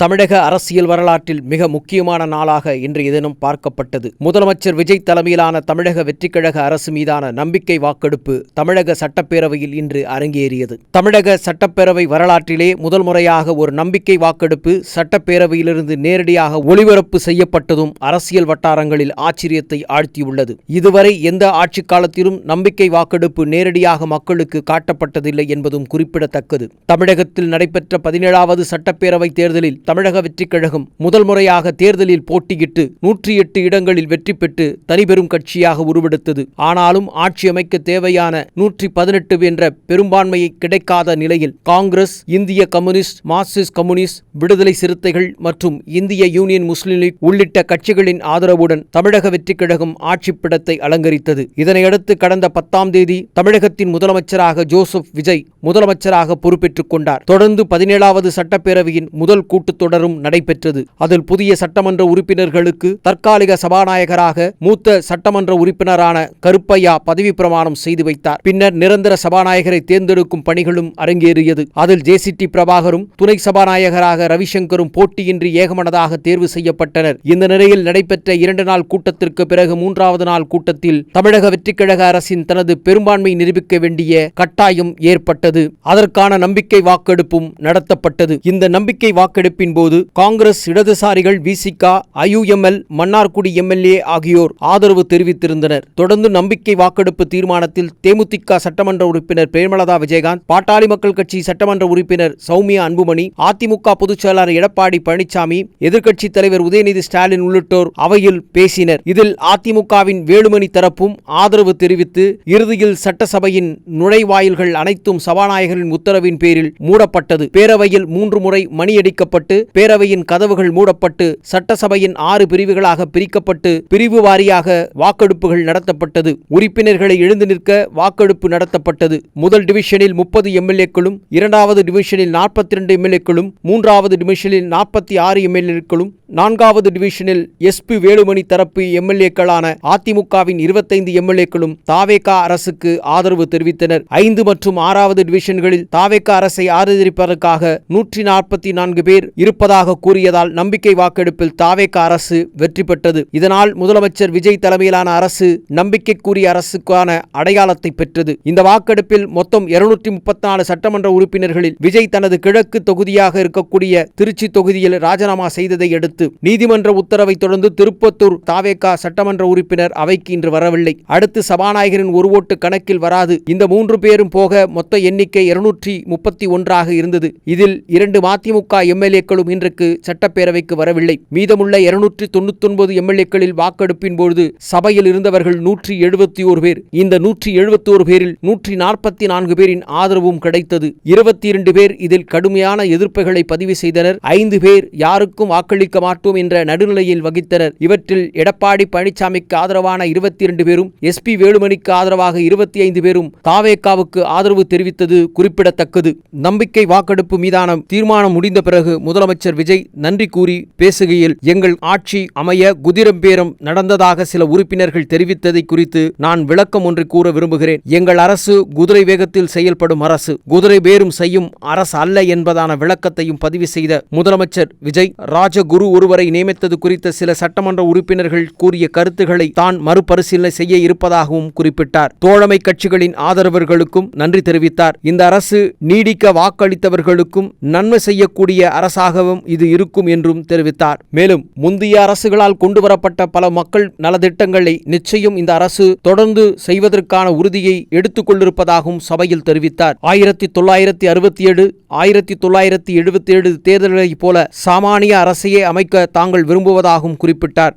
தமிழக அரசியல் வரலாற்றில் மிக முக்கியமான நாளாக இன்றைய தினம் பார்க்கப்பட்டது. முதலமைச்சர் விஜய் தலைமையிலான தமிழக வெற்றிக்கழக அரசு மீதான நம்பிக்கை வாக்கெடுப்பு தமிழக சட்டப்பேரவையில் இன்று அரங்கேறியது. தமிழக சட்டப்பேரவை வரலாற்றிலே முதல் முறையாக ஒரு நம்பிக்கை வாக்கெடுப்பு சட்டப்பேரவையிலிருந்து நேரடியாக ஒளிபரப்பு செய்யப்பட்டதும் அரசியல் வட்டாரங்களில் ஆச்சரியத்தை ஆழ்த்தியுள்ளது. இதுவரை எந்த ஆட்சி காலத்திலும் நம்பிக்கை வாக்கெடுப்பு நேரடியாக மக்களுக்கு காட்டப்பட்டதில்லை என்பதும் குறிப்பிடத்தக்கது. தமிழகத்தில் நடைபெற்ற 17வது சட்டப்பேரவை தேர்தலில் தமிழக வெற்றிக் கழகம் முதல் முறையாக தேர்தலில் போட்டியிட்டு 108 இடங்களில் வெற்றி பெற்று தனிபெரும் கட்சியாக உருவெடுத்தது. ஆனாலும் ஆட்சி அமைக்க தேவையான 118 என்ற பெரும்பான்மையை கிடைக்காத நிலையில் காங்கிரஸ், இந்திய கம்யூனிஸ்ட், மார்க்சிஸ்ட் கம்யூனிஸ்ட், விடுதலை சிறுத்தைகள் மற்றும் இந்திய யூனியன் முஸ்லிம் லீக் உள்ளிட்ட கட்சிகளின் ஆதரவுடன் தமிழக வெற்றிக் கழகம் ஆட்சிப்பிடத்தை அலங்கரித்தது. இதனையடுத்து கடந்த 10ஆம் தேதி தமிழகத்தின் முதலமைச்சராக ஜோசப் விஜய் முதலமைச்சராக பொறுப்பேற்றுக் கொண்டார். தொடர்ந்து 17வது சட்டப்பேரவையின் முதல் கூட்டத்தொடரும் நடைபெற்றது. அதில் புதிய சட்டமன்ற உறுப்பினர்களுக்கு தற்காலிக சபாநாயகராக மூத்த சட்டமன்ற உறுப்பினரான கருப்பையா பதவி பிரமாணம் செய்து வைத்தார். பின்னர் நிரந்தர சபாநாயகரை தேர்ந்தெடுக்கும் பணிகளும் அரங்கேறியது. அதில் ஜே.சி.டி. பிரபாகரும் துணை சபாநாயகராக ரவிசங்கரும் போட்டியின்றி ஏகமனதாக தேர்வு செய்யப்பட்டனர். இந்த நிலையில் நடைபெற்ற 2 நாள் கூட்டத்திற்கு பிறகு 3வது நாள் கூட்டத்தில் தமிழக வெற்றிக்கழக அரசின் தனது பெரும்பான்மை நிரூபிக்க வேண்டிய கட்டாயம் ஏற்பட்டது. அதற்கான நம்பிக்கை வாக்கெடுப்பும் நடத்தப்பட்டது. இந்த நம்பிக்கை வாக்கெடுப்பின் போது காங்கிரஸ், இடதுசாரிகள், வி.சி.க., ஐ.யு.எம்.எல்., மன்னார்குடி எம்.எல்.ஏ. ஆகியோர் ஆதரவு தெரிவித்திருந்தனர். தொடர்ந்து நம்பிக்கை வாக்கெடுப்பு தீர்மானத்தில் தேமுதிக சட்டமன்ற உறுப்பினர் பிரேமலதா விஜயகாந்த், பாட்டாளி மக்கள் கட்சி சட்டமன்ற உறுப்பினர் சௌமியா அன்புமணி, அதிமுக பொதுச் செயலாளர் எடப்பாடி பழனிசாமி, எதிர்க்கட்சித் தலைவர் உதயநிதி ஸ்டாலின் உள்ளிட்டோர் அவையில் பேசினர். இதில் அதிமுகவின் வேலுமணி தரப்பும் ஆதரவு தெரிவித்து இறுதியில் சட்டசபையின் நுழைவாயில்கள் அனைத்தும் சபாநாயகரின் உத்தரவின் பேரில் மூடப்பட்டது. பேரவையில் 3 முறை மணியடிக்கப்பட்டு பேரவையின் கதவுகள் மூடப்பட்டு சட்டசபையின் 6 பிரிவுகளாக பிரிக்கப்பட்டு பிரிவு வாரியாக வாக்கெடுப்புகள் நடத்தப்பட்டது. உறுப்பினர்களை எழுந்து நிற்க வாக்கெடுப்பு நடத்தப்பட்டது. முதல் டிவிஷனில் 30 எம்எல்ஏக்களும், 2வது டிவிஷனில் 42 எம்எல்ஏக்களும், 3வது டிவிஷனில் 46 எம்எல்ஏக்களும், 4வது டிவிஷனில் எஸ்.பி. வேலுமணி தரப்பு எம்எல்ஏக்களான அதிமுகவின் 25 எம்எல்ஏக்களும் தாவேகா அரசுக்கு ஆதரவு தெரிவித்தனர். 5 மற்றும் 6வது டிவிஷன்களில் தாவேகா அரசை ஆதரிப்பதற்காக 144 பேர் இருப்பதாக கூறியதால் நம்பிக்கை வாக்கெடுப்பில் தாவேகா அரசு வெற்றி பெற்றது. இதனால் முதலமைச்சர் விஜய் தலைமையிலான அரசு நம்பிக்கைக்குரிய அரசுக்கான அடையாளத்தை பெற்றது. இந்த வாக்கெடுப்பில் மொத்தம் 234 சட்டமன்ற உறுப்பினர்களில் விஜய் தனது கிழக்கு தொகுதியாக இருக்கக்கூடிய திருச்சி தொகுதியில் ராஜினாமா செய்ததை அடுத்து நீதிமன்ற உத்தரவை தொடர்ந்து திருப்பத்தூர் தாவேகா சட்டமன்ற உறுப்பினர் அவைக்கு இன்று வரவில்லை. அடுத்து சபாநாயகரின் ஒரு ஓட்டு கணக்கில் வராது. இந்த 3 பேரும் போக மொத்த எண்ணிக்கை 231 இருந்தது. இதில் 2 மதிமுக எம்எல்ஏக்களும் இன்றைக்கு சட்டப்பேரவைக்கு வரவில்லை. மீதமுள்ள 299 எம்எல்ஏக்களில் வாக்கெடுப்பின் பொழுது சபையில் இருந்தவர்கள் 171 பேர். இந்த 171 பேரில் 144 பேரின் ஆதரவும் கிடைத்தது. 22 பேர் இதில் கடுமையான எதிர்ப்புகளை பதிவு செய்தனர். 5 பேர் யாருக்கும் வாக்களிக்க மாட்டோம் என்ற நடுநிலையில் வகித்தனர். இவற்றில் எடப்பாடி பழனிசாமிக்கு ஆதரவான 22 பேரும், எஸ்.பி. வேலுமணிக்கு ஆதரவாக 25 பேரும் தாவேகாவுக்கு ஆதரவு தெரிவித்தது குறிப்பிடத்தக்கது. நம்பிக்கை வாக்கெடுப்பு மீதான தீர்மானம் முடிந்த பிறகு முதலமைச்சர் விஜய் நன்றி கூறி பேசுகையில், எங்கள் ஆட்சி அமைய குதிரை பேரம் நடந்ததாக சில உறுப்பினர்கள் தெரிவித்ததை குறித்து நான் விளக்கம் ஒன்றை கூற விரும்புகிறேன். எங்கள் அரசு குதிரை வேகத்தில் செயல்படும் அரசு, குதிரை பேரம் செய்யும் அரசு அல்ல என்பதான விளக்கத்தையும் பதிவு செய்த முதலமைச்சர் விஜய், ராஜகுரு ஒருவரை நியமித்தது குறித்த சில சட்டமன்ற உறுப்பினர்கள் கூறிய கருத்துக்களை தான் மறுபரிசீலனை செய்ய இருப்பதாகவும் குறிப்பிட்டார். தோழமை கட்சிகளின் ஆதரவர்களுக்கும் நன்றி தெரிவித்தார். இந்த அரசு நீடிக்க வாக்களித்தவர்களுக்கும் நன்மை செய்யக்கூடிய அரசாகவும் இது இருக்கும் என்றும் தெரிவித்தார். மேலும் முந்தைய அரசுகளால் கொண்டுவரப்பட்ட பல மக்கள் நலத்திட்டங்களை நிச்சயம் இந்த அரசு தொடர்ந்து செய்வதற்கான உறுதியை எடுத்துக் கொண்டிருப்பதாகவும் சபையில் தெரிவித்தார். 1967, 1977 தேர்தல்களைப் போல சாமானிய அரசையே அமைக்க தாங்கள் விரும்புவதாகவும் குறிப்பிட்டார்.